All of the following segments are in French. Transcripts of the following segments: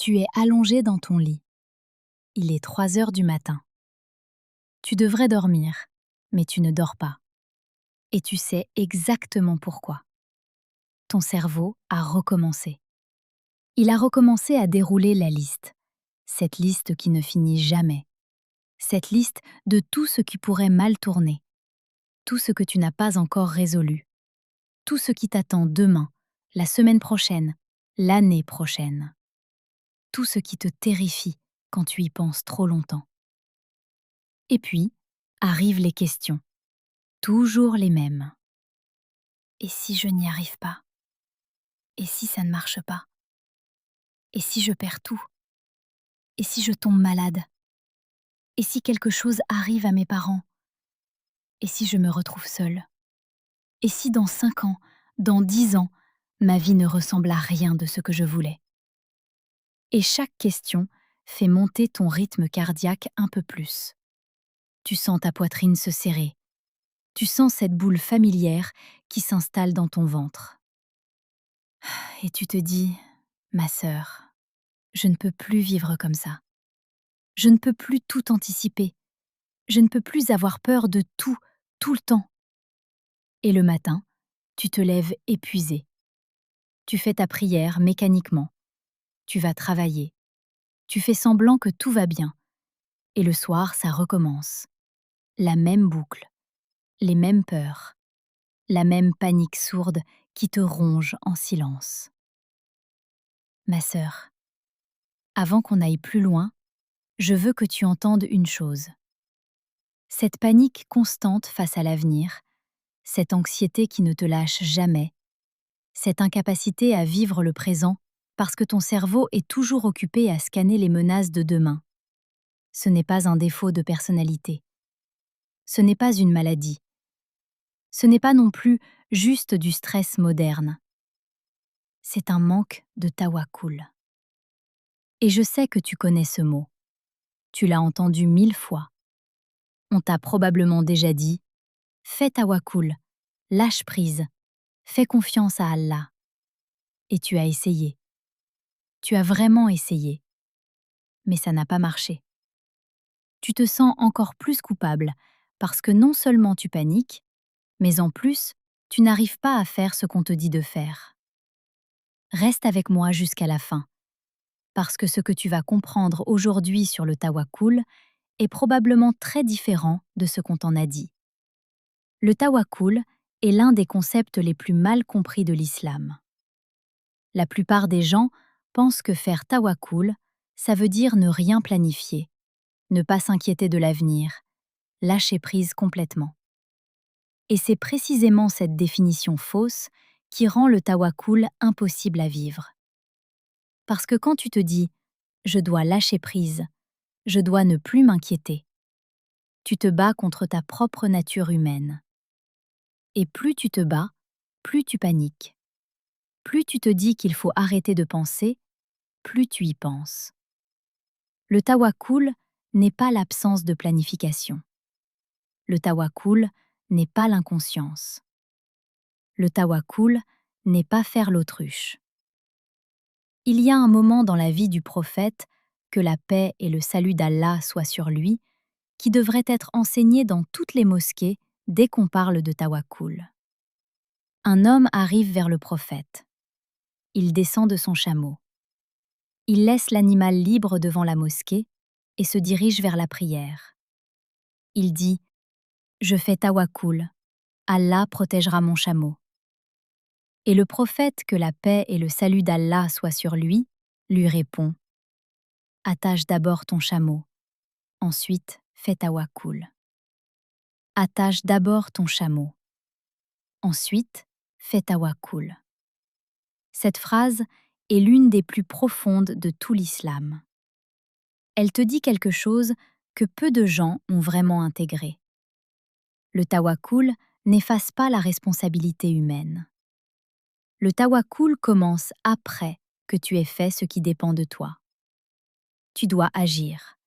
Tu es allongé dans ton lit. Il est 3 heures du matin. Tu devrais dormir, mais tu ne dors pas. Et tu sais exactement pourquoi. Ton cerveau a recommencé. Il a recommencé à dérouler la liste. Cette liste qui ne finit jamais. Cette liste de tout ce qui pourrait mal tourner. Tout ce que tu n'as pas encore résolu. Tout ce qui t'attend demain, la semaine prochaine, l'année prochaine. Tout ce qui te terrifie quand tu y penses trop longtemps. Et puis, arrivent les questions. Toujours les mêmes. Et si je n'y arrive pas? Et si ça ne marche pas? Et si je perds tout? Et si je tombe malade? Et si quelque chose arrive à mes parents? Et si je me retrouve seule? Et si dans 5 ans, dans 10 ans, ma vie ne ressemble à rien de ce que je voulais? Et chaque question fait monter ton rythme cardiaque un peu plus. Tu sens ta poitrine se serrer. Tu sens cette boule familière qui s'installe dans ton ventre. Et tu te dis, ma sœur, je ne peux plus vivre comme ça. Je ne peux plus tout anticiper. Je ne peux plus avoir peur de tout, tout le temps. Et le matin, tu te lèves épuisé. Tu fais ta prière mécaniquement. Tu vas travailler. Tu fais semblant que tout va bien. Et le soir, ça recommence. La même boucle. Les mêmes peurs. La même panique sourde qui te ronge en silence. Ma sœur, avant qu'on aille plus loin, je veux que tu entendes une chose. Cette panique constante face à l'avenir, cette anxiété qui ne te lâche jamais, cette incapacité à vivre le présent parce que ton cerveau est toujours occupé à scanner les menaces de demain. Ce n'est pas un défaut de personnalité. Ce n'est pas une maladie. Ce n'est pas non plus juste du stress moderne. C'est un manque de tawakkul. Et je sais que tu connais ce mot. Tu l'as entendu 1000 fois. On t'a probablement déjà dit « Fais tawakkul, lâche prise, fais confiance à Allah ». Et tu as essayé. Tu as vraiment essayé. Mais ça n'a pas marché. Tu te sens encore plus coupable parce que non seulement tu paniques, mais en plus, tu n'arrives pas à faire ce qu'on te dit de faire. Reste avec moi jusqu'à la fin, parce que ce que tu vas comprendre aujourd'hui sur le tawakkul est probablement très différent de ce qu'on t'en a dit. Le tawakkul est l'un des concepts les plus mal compris de l'islam. La plupart des gens pensent que faire tawakkul, ça veut dire ne rien planifier, ne pas s'inquiéter de l'avenir, lâcher prise complètement. Et c'est précisément cette définition fausse qui rend le tawakkul impossible à vivre. Parce que quand tu te dis « je dois lâcher prise, je dois ne plus m'inquiéter », tu te bats contre ta propre nature humaine. Et plus tu te bats, plus tu paniques. Plus tu te dis qu'il faut arrêter de penser, plus tu y penses. Le tawakkul n'est pas l'absence de planification. Le tawakkul n'est pas l'inconscience. Le tawakkul n'est pas faire l'autruche. Il y a un moment dans la vie du prophète, que la paix et le salut d'Allah soient sur lui, qui devrait être enseigné dans toutes les mosquées dès qu'on parle de tawakkul. Un homme arrive vers le prophète. Il descend de son chameau. Il laisse l'animal libre devant la mosquée et se dirige vers la prière. Il dit « Je fais tawakkul, Allah protégera mon chameau ». Et le prophète, que la paix et le salut d'Allah soient sur lui, lui répond « Attache d'abord ton chameau, ensuite fais tawakkul. Attache d'abord ton chameau, ensuite fais tawakkul ». Cette phrase est l'une des plus profondes de tout l'islam. Elle te dit quelque chose que peu de gens ont vraiment intégré. Le tawakkul n'efface pas la responsabilité humaine. Le tawakkul commence après que tu aies fait ce qui dépend de toi. Tu dois agir.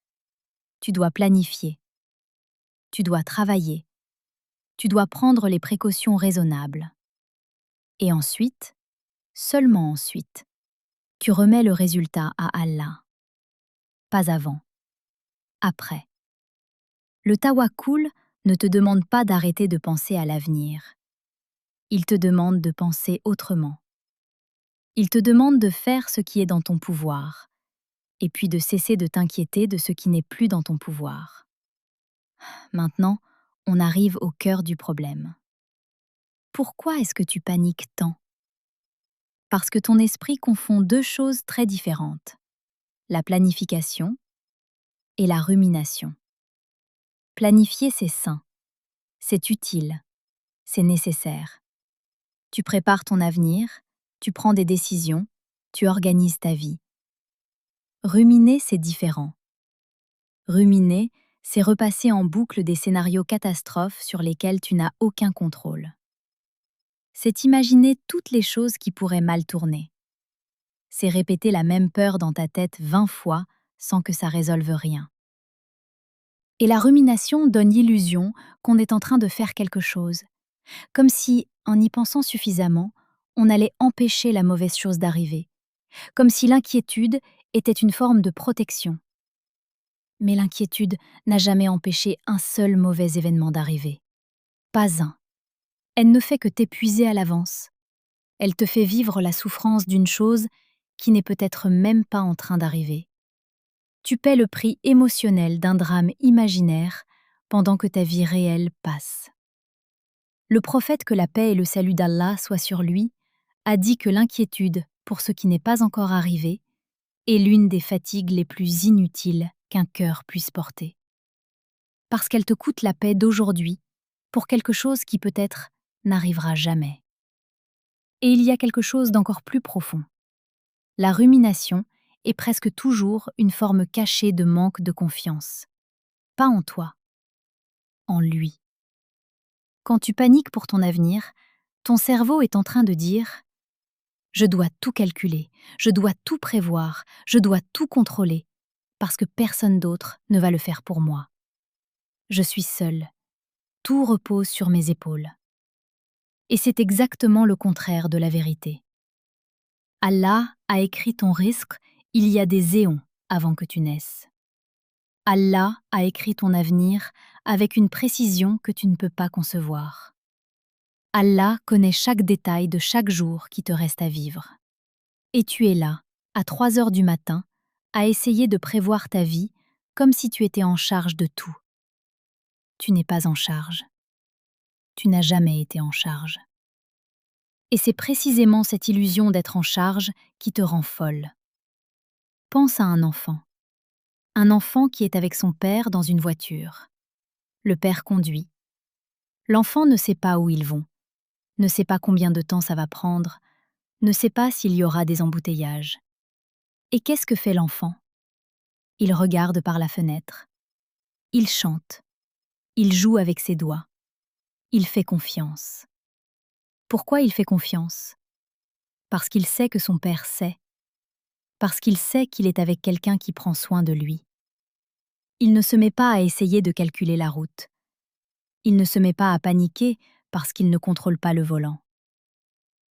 Tu dois planifier. Tu dois travailler. Tu dois prendre les précautions raisonnables. Et ensuite, seulement ensuite, Tu remets le résultat à Allah. Pas avant, après. Le tawakkul ne te demande pas d'arrêter de penser à l'avenir. Il te demande de penser autrement. Il te demande de faire ce qui est dans ton pouvoir, et puis de cesser de t'inquiéter de ce qui n'est plus dans ton pouvoir. Maintenant, on arrive au cœur du problème. Pourquoi est-ce que tu paniques tant? Parce que ton esprit confond deux choses très différentes, la planification et la rumination. Planifier, c'est sain, c'est utile, c'est nécessaire. Tu prépares ton avenir, tu prends des décisions, tu organises ta vie. Ruminer, c'est différent. Ruminer, c'est repasser en boucle des scénarios catastrophes sur lesquels tu n'as aucun contrôle. C'est imaginer toutes les choses qui pourraient mal tourner. C'est répéter la même peur dans ta tête 20 fois sans que ça résolve rien. Et la rumination donne l'illusion qu'on est en train de faire quelque chose, comme si, en y pensant suffisamment, on allait empêcher la mauvaise chose d'arriver, comme si l'inquiétude était une forme de protection. Mais l'inquiétude n'a jamais empêché un seul mauvais événement d'arriver. Pas un. Elle ne fait que t'épuiser à l'avance. Elle te fait vivre la souffrance d'une chose qui n'est peut-être même pas en train d'arriver. Tu paies le prix émotionnel d'un drame imaginaire pendant que ta vie réelle passe. Le prophète, que la paix et le salut d'Allah soient sur lui, a dit que l'inquiétude pour ce qui n'est pas encore arrivé est l'une des fatigues les plus inutiles qu'un cœur puisse porter. Parce qu'elle te coûte la paix d'aujourd'hui pour quelque chose qui peut-être n'arrivera jamais. Et il y a quelque chose d'encore plus profond. La rumination est presque toujours une forme cachée de manque de confiance. Pas en toi, en lui. Quand tu paniques pour ton avenir, ton cerveau est en train de dire ⁇ Je dois tout calculer, je dois tout prévoir, je dois tout contrôler, parce que personne d'autre ne va le faire pour moi. Je suis seule, tout repose sur mes épaules. ⁇ Et c'est exactement le contraire de la vérité. Allah a écrit ton risque il y a des éons avant que tu naisses. Allah a écrit ton avenir avec une précision que tu ne peux pas concevoir. Allah connaît chaque détail de chaque jour qui te reste à vivre. Et tu es là, à 3 heures du matin, à essayer de prévoir ta vie comme si tu étais en charge de tout. Tu n'es pas en charge. Tu n'as jamais été en charge. Et c'est précisément cette illusion d'être en charge qui te rend folle. Pense à un enfant. Un enfant qui est avec son père dans une voiture. Le père conduit. L'enfant ne sait pas où ils vont, ne sait pas combien de temps ça va prendre, ne sait pas s'il y aura des embouteillages. Et qu'est-ce que fait l'enfant? Il regarde par la fenêtre. Il chante. Il joue avec ses doigts. Il fait confiance. Pourquoi il fait confiance? Parce qu'il sait que son père sait. Parce qu'il sait qu'il est avec quelqu'un qui prend soin de lui. Il ne se met pas à essayer de calculer la route. Il ne se met pas à paniquer parce qu'il ne contrôle pas le volant.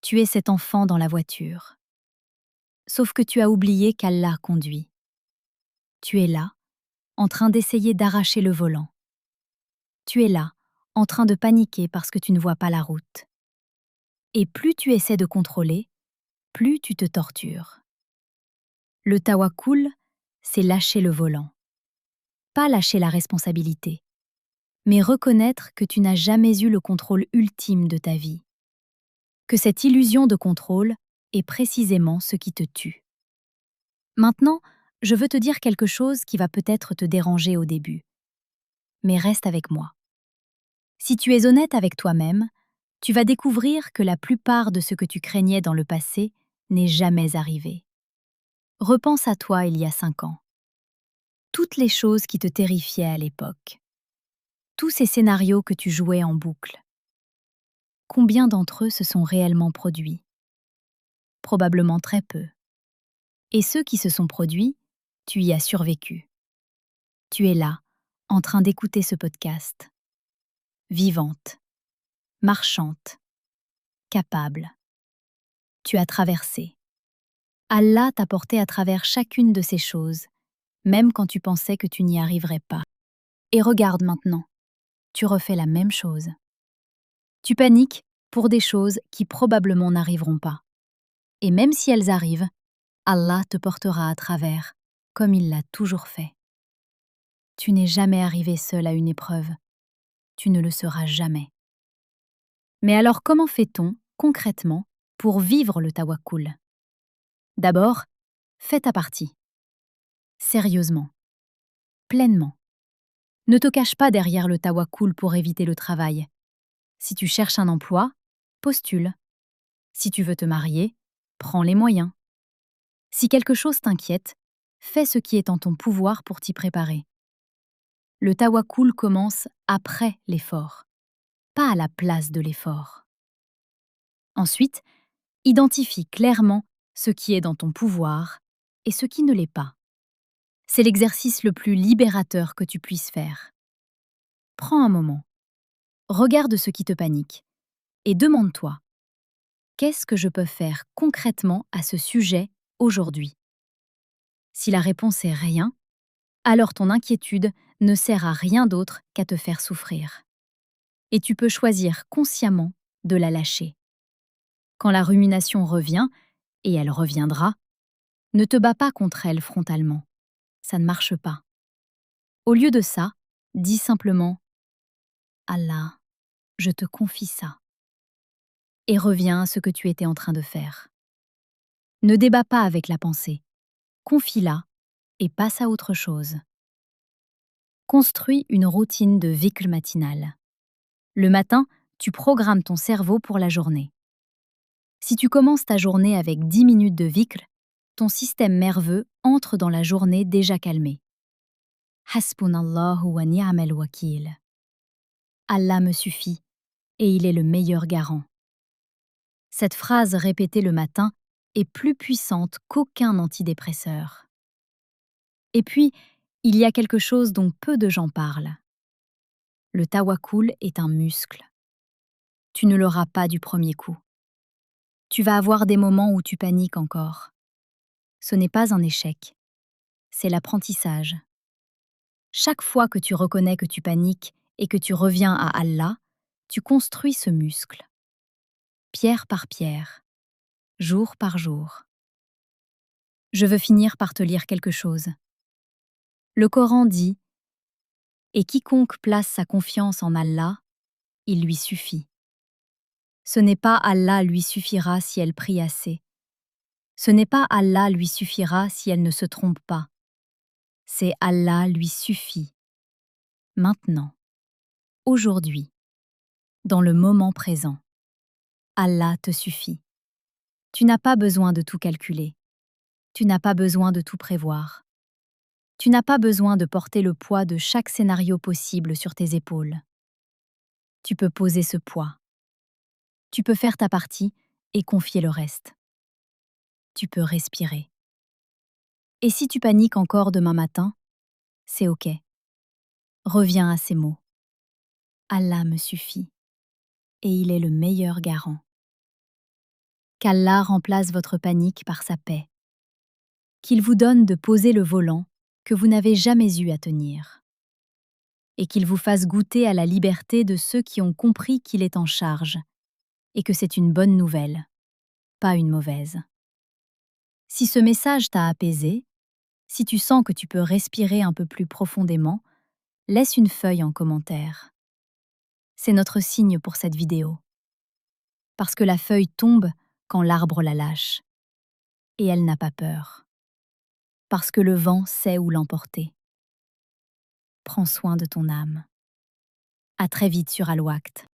Tu es cet enfant dans la voiture. Sauf que tu as oublié qu'Allah conduit. Tu es là, en train d'essayer d'arracher le volant. Tu es là, en train de paniquer parce que tu ne vois pas la route. Et plus tu essaies de contrôler, plus tu te tortures. Le tawakkul, c'est lâcher le volant. Pas lâcher la responsabilité, mais reconnaître que tu n'as jamais eu le contrôle ultime de ta vie. Que cette illusion de contrôle est précisément ce qui te tue. Maintenant, je veux te dire quelque chose qui va peut-être te déranger au début. Mais reste avec moi. Si tu es honnête avec toi-même, tu vas découvrir que la plupart de ce que tu craignais dans le passé n'est jamais arrivé. Repense à toi il y a 5 ans. Toutes les choses qui te terrifiaient à l'époque. Tous ces scénarios que tu jouais en boucle. Combien d'entre eux se sont réellement produits? Probablement très peu. Et ceux qui se sont produits, tu y as survécu. Tu es là, en train d'écouter ce podcast. Vivante, marchante, capable. Tu as traversé. Allah t'a porté à travers chacune de ces choses, même quand tu pensais que tu n'y arriverais pas. Et regarde maintenant, tu refais la même chose. Tu paniques pour des choses qui probablement n'arriveront pas. Et même si elles arrivent, Allah te portera à travers, comme il l'a toujours fait. Tu n'es jamais arrivé seul à une épreuve. Tu ne le seras jamais. Mais alors comment fait-on, concrètement, pour vivre le tawakkul? D'abord, fais ta partie. Sérieusement. Pleinement. Ne te cache pas derrière le tawakkul pour éviter le travail. Si tu cherches un emploi, postule. Si tu veux te marier, prends les moyens. Si quelque chose t'inquiète, fais ce qui est en ton pouvoir pour t'y préparer. Le tawakkul commence après l'effort, pas à la place de l'effort. Ensuite, identifie clairement ce qui est dans ton pouvoir et ce qui ne l'est pas. C'est l'exercice le plus libérateur que tu puisses faire. Prends un moment, regarde ce qui te panique et demande-toi: qu'est-ce que je peux faire concrètement à ce sujet aujourd'hui? Si la réponse est rien, alors ton inquiétude ne sert à rien d'autre qu'à te faire souffrir. Et tu peux choisir consciemment de la lâcher. Quand la rumination revient, et elle reviendra, ne te bats pas contre elle frontalement. Ça ne marche pas. Au lieu de ça, dis simplement: Allah, je te confie ça. Et reviens à ce que tu étais en train de faire. Ne débat pas avec la pensée. Confie-la et passe à autre chose. Construis une routine de dhikr matinale. Le matin, tu programmes ton cerveau pour la journée. Si tu commences ta journée avec 10 minutes de dhikr, ton système nerveux entre dans la journée déjà calmé. Hasbunallahu wa ni'mal wakil. Allah me suffit et il est le meilleur garant. Cette phrase répétée le matin est plus puissante qu'aucun antidépresseur. Et puis, il y a quelque chose dont peu de gens parlent. Le tawakkul est un muscle. Tu ne l'auras pas du premier coup. Tu vas avoir des moments où tu paniques encore. Ce n'est pas un échec, c'est l'apprentissage. Chaque fois que tu reconnais que tu paniques et que tu reviens à Allah, tu construis ce muscle, pierre par pierre, jour par jour. Je veux finir par te lire quelque chose. Le Coran dit: et quiconque place sa confiance en Allah, il lui suffit. Ce n'est pas Allah lui suffira si elle prie assez. Ce n'est pas Allah lui suffira si elle ne se trompe pas. C'est Allah lui suffit. Maintenant, aujourd'hui, dans le moment présent. Allah te suffit. Tu n'as pas besoin de tout calculer. Tu n'as pas besoin de tout prévoir. Tu n'as pas besoin de porter le poids de chaque scénario possible sur tes épaules. Tu peux poser ce poids. Tu peux faire ta partie et confier le reste. Tu peux respirer. Et si tu paniques encore demain matin, c'est OK. Reviens à ces mots. Allah me suffit. Et il est le meilleur garant. Qu'Allah remplace votre panique par sa paix. Qu'il vous donne de poser le volant que vous n'avez jamais eu à tenir. Et qu'il vous fasse goûter à la liberté de ceux qui ont compris qu'il est en charge et que c'est une bonne nouvelle, pas une mauvaise. Si ce message t'a apaisé, si tu sens que tu peux respirer un peu plus profondément, laisse une feuille en commentaire. C'est notre signe pour cette vidéo. Parce que la feuille tombe quand l'arbre la lâche. Et elle n'a pas peur. Parce que le vent sait où l'emporter. Prends soin de ton âme. À très vite sur Al Waqt.